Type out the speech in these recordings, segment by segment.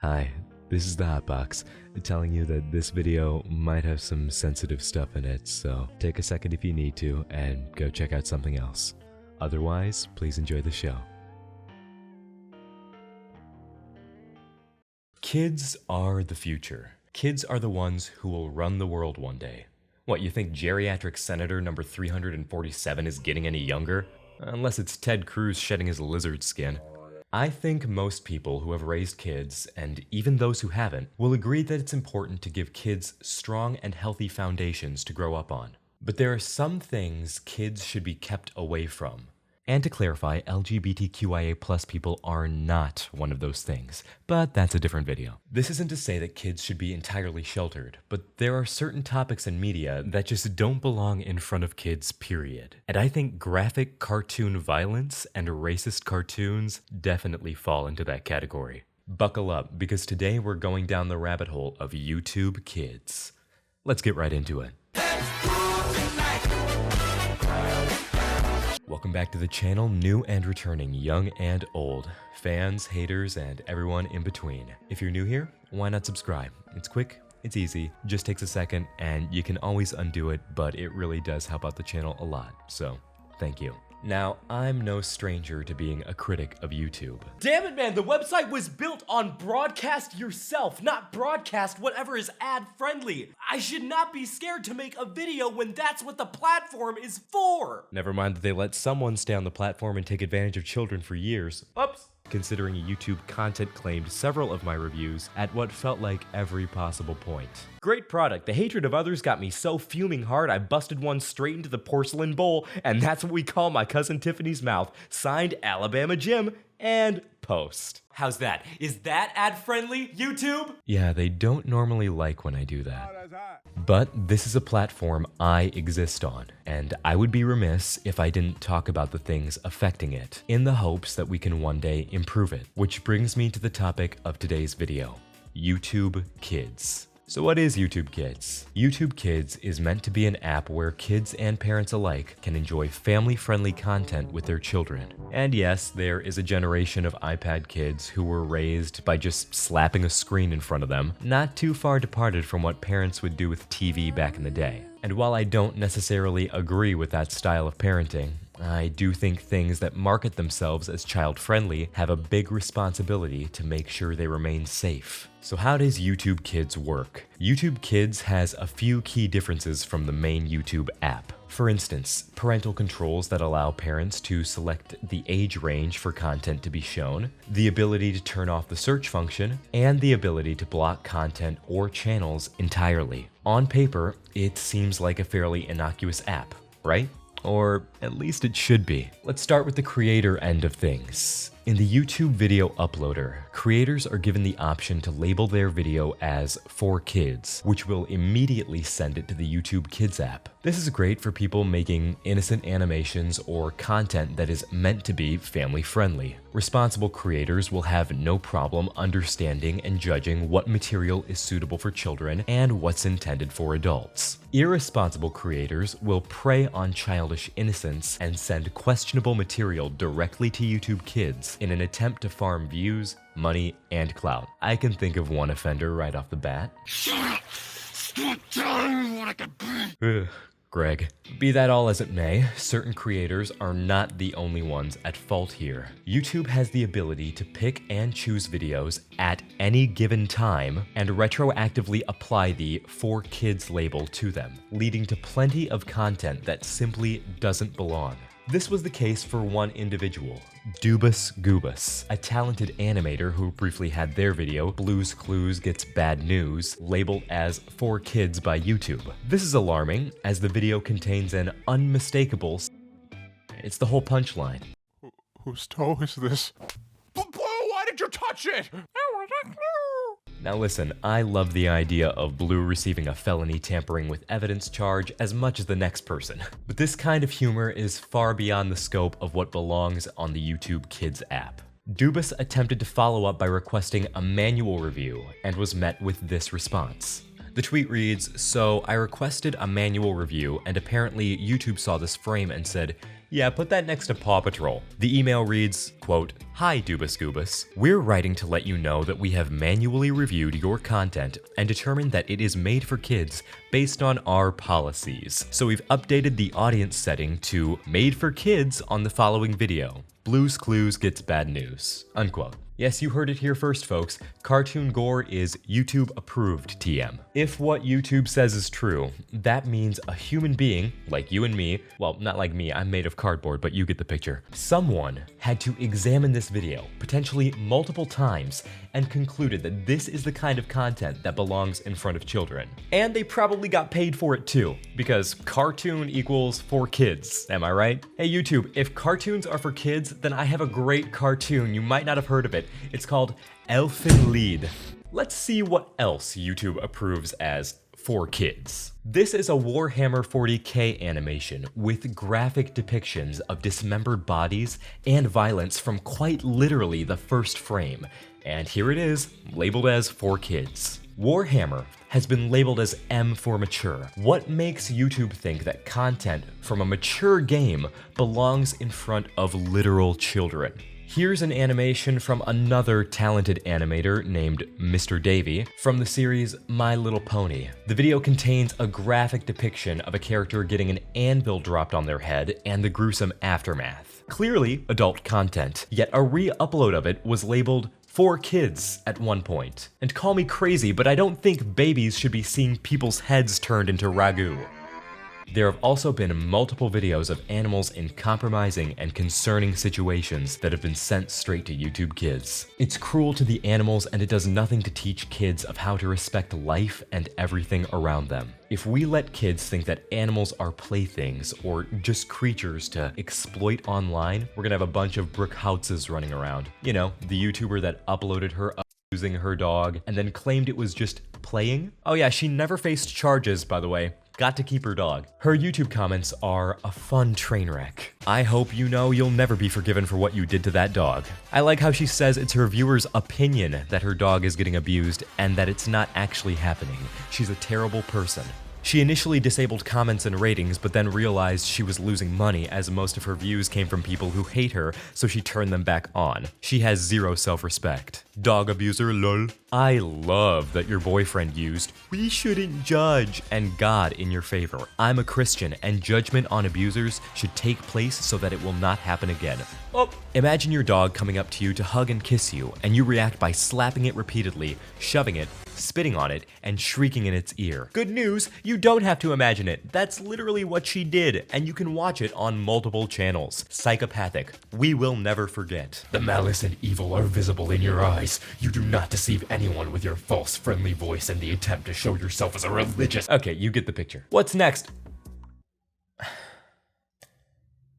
Hi, this is the Hotbox, telling you that this video might have some sensitive stuff in it, so take a second if you need to and go check out something else. Otherwise, please enjoy the show. Kids are the future. Kids are the ones who will run the world one day. What, you think geriatric senator number 347 is getting any younger? Unless it's Ted Cruz shedding his lizard skin. I think most people who have raised kids, and even those who haven't, will agree that it's important to give kids strong and healthy foundations to grow up on. But there are some things kids should be kept away from. And to clarify, LGBTQIA+ people are not one of those things, but that's a different video. This isn't to say that kids should be entirely sheltered, but there are certain topics in media that just don't belong in front of kids, period. And I think graphic cartoon violence and racist cartoons definitely fall into that category. Buckle up, because today we're going down the rabbit hole of YouTube Kids. Let's get right into it. Welcome back to the channel, new and returning, young and old, fans, haters, and everyone in between. If you're new here, why not subscribe? It's quick, it's easy, just takes a second, and you can always undo it, but it really does help out the channel a lot, so thank you. Now, I'm no stranger to being a critic of YouTube. Damn it, man, the website was built on broadcast yourself, not broadcast whatever is ad-friendly. I should not be scared to make a video when that's what the platform is for. Never mind that they let someone stay on the platform and take advantage of children for years. Oops. Considering YouTube content claimed several of my reviews at what felt like every possible point. Great product. The hatred of others got me so fuming hard I busted one straight into the porcelain bowl, and that's what we call my cousin Tiffany's mouth. Signed, Alabama Jim, and post. How's that? Is that ad-friendly, YouTube? Yeah, they don't normally like when I do that. But this is a platform I exist on, and I would be remiss if I didn't talk about the things affecting it, in the hopes that we can one day improve it. Which brings me to the topic of today's video, YouTube Kids. So what is YouTube Kids? YouTube Kids is meant to be an app where kids and parents alike can enjoy family-friendly content with their children. And yes, there is a generation of iPad kids who were raised by just slapping a screen in front of them, not too far departed from what parents would do with TV back in the day. And while I don't necessarily agree with that style of parenting, I do think things that market themselves as child-friendly have a big responsibility to make sure they remain safe. So how does YouTube Kids work? YouTube Kids has a few key differences from the main YouTube app. For instance, parental controls that allow parents to select the age range for content to be shown, the ability to turn off the search function, and the ability to block content or channels entirely. On paper, it seems like a fairly innocuous app, right? Or at least it should be. Let's start with the creator end of things. In the YouTube video uploader, creators are given the option to label their video as for kids, which will immediately send it to the YouTube Kids app. This is great for people making innocent animations or content that is meant to be family friendly. Responsible creators will have no problem understanding and judging what material is suitable for children and what's intended for adults. Irresponsible creators will prey on childish innocence and send questionable material directly to YouTube Kids in an attempt to farm views, money, and clout. I can think of one offender right off the bat. Shut up! Stop telling me what I can be! Ugh, Greg. Be that all as it may, certain creators are not the only ones at fault here. YouTube has the ability to pick and choose videos at any given time and retroactively apply the For Kids label to them, leading to plenty of content that simply doesn't belong. This was the case for one individual, Doobus Goobus, a talented animator who briefly had their video, Blue's Clues Gets Bad News, labeled as For Kids by YouTube. This is alarming, as the video contains an unmistakable it's the whole punchline. Whose toe is this? Blue, why did you touch it? Now listen, I love the idea of Blue receiving a felony tampering with evidence charge as much as the next person. But this kind of humor is far beyond the scope of what belongs on the YouTube Kids app. Doobus attempted to follow up by requesting a manual review and was met with this response. The tweet reads, "So I requested a manual review and apparently YouTube saw this frame and said, yeah, put that next to Paw Patrol." The email reads, quote, "Hi Doobus Goobus. We're writing to let you know that we have manually reviewed your content and determined that it is made for kids based on our policies. So we've updated the audience setting to made for kids on the following video. Blue's Clues gets bad news." Unquote. Yes, you heard it here first, folks. Cartoon gore is YouTube approved TM. If what YouTube says is true, that means a human being, like you and me, well, not like me, I'm made of cardboard, but you get the picture. Someone had to examine this video, potentially multiple times, and concluded that this is the kind of content that belongs in front of children. And they probably got paid for it too, because cartoon equals for kids, am I right? Hey YouTube, if cartoons are for kids, then I have a great cartoon. You might not have heard of it. It's called Elfen Lied. Let's see what else YouTube approves as for kids. This is a Warhammer 40k animation with graphic depictions of dismembered bodies and violence from quite literally the first frame. And here it is, labeled as for kids. Warhammer has been labeled as M for mature. What makes YouTube think that content from a mature game belongs in front of literal children? Here's an animation from another talented animator named Mr. Davey from the series My Little Pony. The video contains a graphic depiction of a character getting an anvil dropped on their head and the gruesome aftermath. Clearly adult content, yet a re-upload of it was labeled for kids at one point. And call me crazy, but I don't think babies should be seeing people's heads turned into ragu. There have also been multiple videos of animals in compromising and concerning situations that have been sent straight to YouTube Kids. It's cruel to the animals and it does nothing to teach kids of how to respect life and everything around them. If we let kids think that animals are playthings or just creatures to exploit online, we're gonna have a bunch of Brookhouses running around. You know, the YouTuber that uploaded her abusing her dog and then claimed it was just playing. Oh yeah, she never faced charges, by the way. Got to keep her dog. Her YouTube comments are a fun train wreck. I hope you know you'll never be forgiven for what you did to that dog. I like how she says it's her viewer's opinion that her dog is getting abused and that it's not actually happening. She's a terrible person. She initially disabled comments and ratings, but then realized she was losing money as most of her views came from people who hate her, so she turned them back on. She has zero self-respect. Dog abuser, lol. I love that your boyfriend used "we shouldn't judge" and God in your favor. I'm a Christian, and judgment on abusers should take place so that it will not happen again. Oh, imagine your dog coming up to you to hug and kiss you, and you react by slapping it repeatedly, shoving it, spitting on it, and shrieking in its ear. Good news, you don't have to imagine it. That's literally what she did, and you can watch it on multiple channels. Psychopathic. We will never forget. The malice and evil are visible in your eyes. You do not deceive anyone with your false, friendly voice in the attempt to show yourself as a religious... Okay, you get the picture. What's next?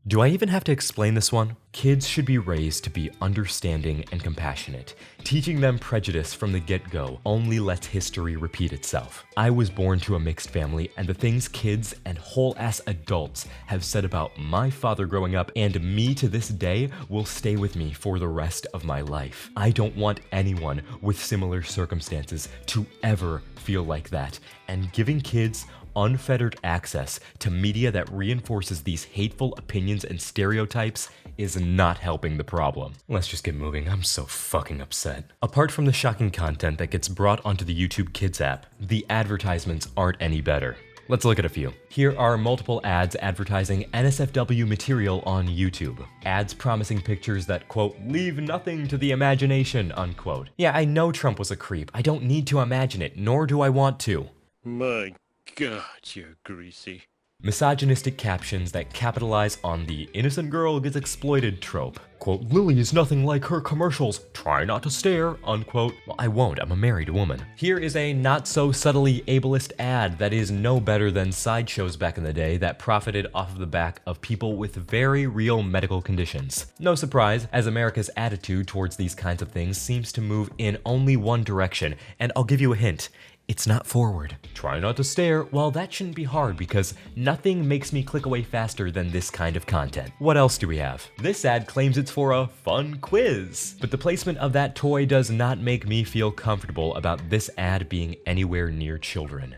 Do I even have to explain this one? Kids should be raised to be understanding and compassionate. Teaching them prejudice from the get-go only lets history repeat itself. I was born to a mixed family, and the things kids and whole-ass adults have said about my father growing up and me to this day will stay with me for the rest of my life. I don't want anyone with similar circumstances to ever feel like that, and giving kids unfettered access to media that reinforces these hateful opinions and stereotypes is not helping the problem. Let's just get moving. I'm so fucking upset. Apart from the shocking content that gets brought onto the YouTube Kids app, the advertisements aren't any better. Let's look at a few. Here are multiple ads advertising NSFW material on YouTube. Ads promising pictures that, quote, leave nothing to the imagination, unquote. Yeah, I know Trump was a creep. I don't need to imagine it, nor do I want to. My God, you're greasy. Misogynistic captions that capitalize on the innocent girl gets exploited trope. Quote, Lily is nothing like her commercials. Try not to stare, unquote. Well, I won't, I'm a married woman. Here is a not so subtly ableist ad that is no better than sideshows back in the day that profited off of the back of people with very real medical conditions. No surprise, as America's attitude towards these kinds of things seems to move in only one direction, and I'll give you a hint. It's not forward. Try not to stare. Well, that shouldn't be hard because nothing makes me click away faster than this kind of content. What else do we have? This ad claims it's for a fun quiz, but the placement of that toy does not make me feel comfortable about this ad being anywhere near children.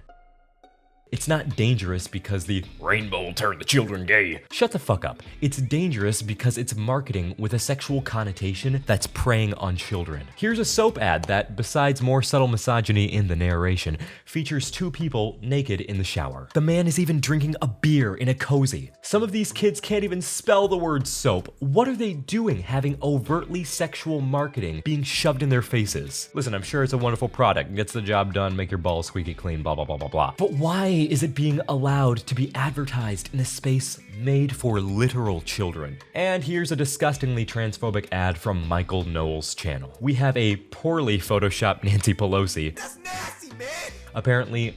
It's not dangerous because the rainbow will turn the children gay. Shut the fuck up. It's dangerous because it's marketing with a sexual connotation that's preying on children. Here's a soap ad that, besides more subtle misogyny in the narration, features two people naked in the shower. The man is even drinking a beer in a cozy. Some of these kids can't even spell the word soap. What are they doing having overtly sexual marketing being shoved in their faces? Listen, I'm sure it's a wonderful product. Gets the job done, make your balls squeaky clean, blah, blah, blah, blah, blah. But why is it being allowed to be advertised in a space made for literal children? And here's a disgustingly transphobic ad from Michael Knowles' channel. We have a poorly photoshopped Nancy Pelosi. That's nasty, man! Apparently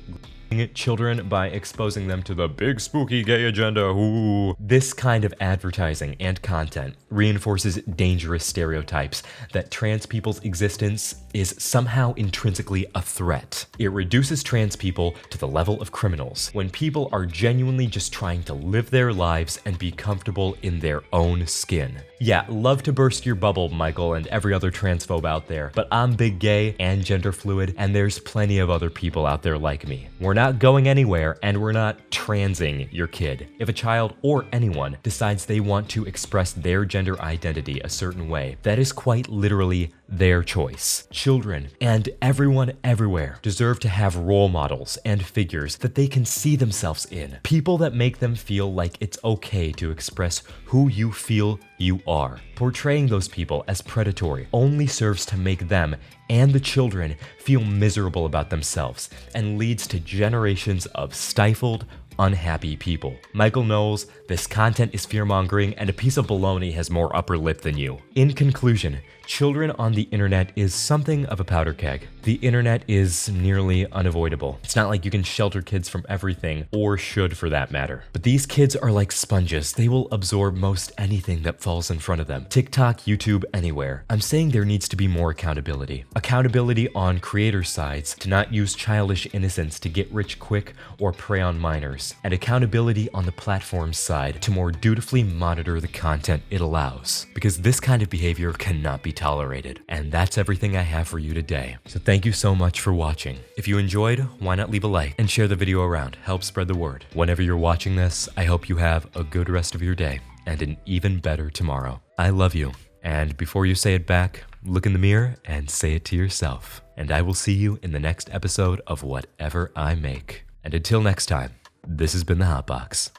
children by exposing them to the big spooky gay agenda. Ooh. This kind of advertising and content reinforces dangerous stereotypes that trans people's existence is somehow intrinsically a threat. It reduces trans people to the level of criminals when people are genuinely just trying to live their lives and be comfortable in their own skin. Yeah, love to burst your bubble, Michael and every other transphobe out there, but I'm big gay and gender fluid, and there's plenty of other people out there like me. We're not going anywhere, and we're not transing your kid. If a child or anyone decides they want to express their gender identity a certain way, that is quite literally their choice. Children and everyone everywhere deserve to have role models and figures that they can see themselves in. People that make them feel like it's okay to express who you feel you are. Portraying those people as predatory only serves to make them and the children feel miserable about themselves and leads to generations of stifled, unhappy people. Michael Knowles, this content is fear-mongering and a piece of baloney has more upper lip than you. In conclusion, children on the internet is something of a powder keg. The internet is nearly unavoidable. It's not like you can shelter kids from everything, or should for that matter. But these kids are like sponges. They will absorb most anything that falls in front of them. TikTok, YouTube, anywhere. I'm saying there needs to be more accountability. Accountability on creators' sides to not use childish innocence to get rich quick or prey on minors. And accountability on the platform's side to more dutifully monitor the content it allows. Because this kind of behavior cannot be tolerated. And that's everything I have for you today. So thank you so much for watching. If you enjoyed, why not leave a like and share the video around? Help spread the word. Whenever you're watching this, I hope you have a good rest of your day and an even better tomorrow. I love you. And before you say it back, look in the mirror and say it to yourself. And I will see you in the next episode of whatever I make. And until next time, this has been the Hotbox.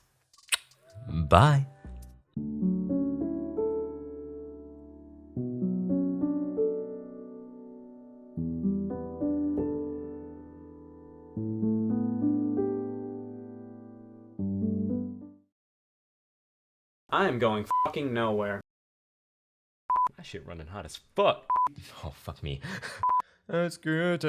Bye. I am going fucking nowhere. That shit running hot as fuck. Oh, fuck me. That's good.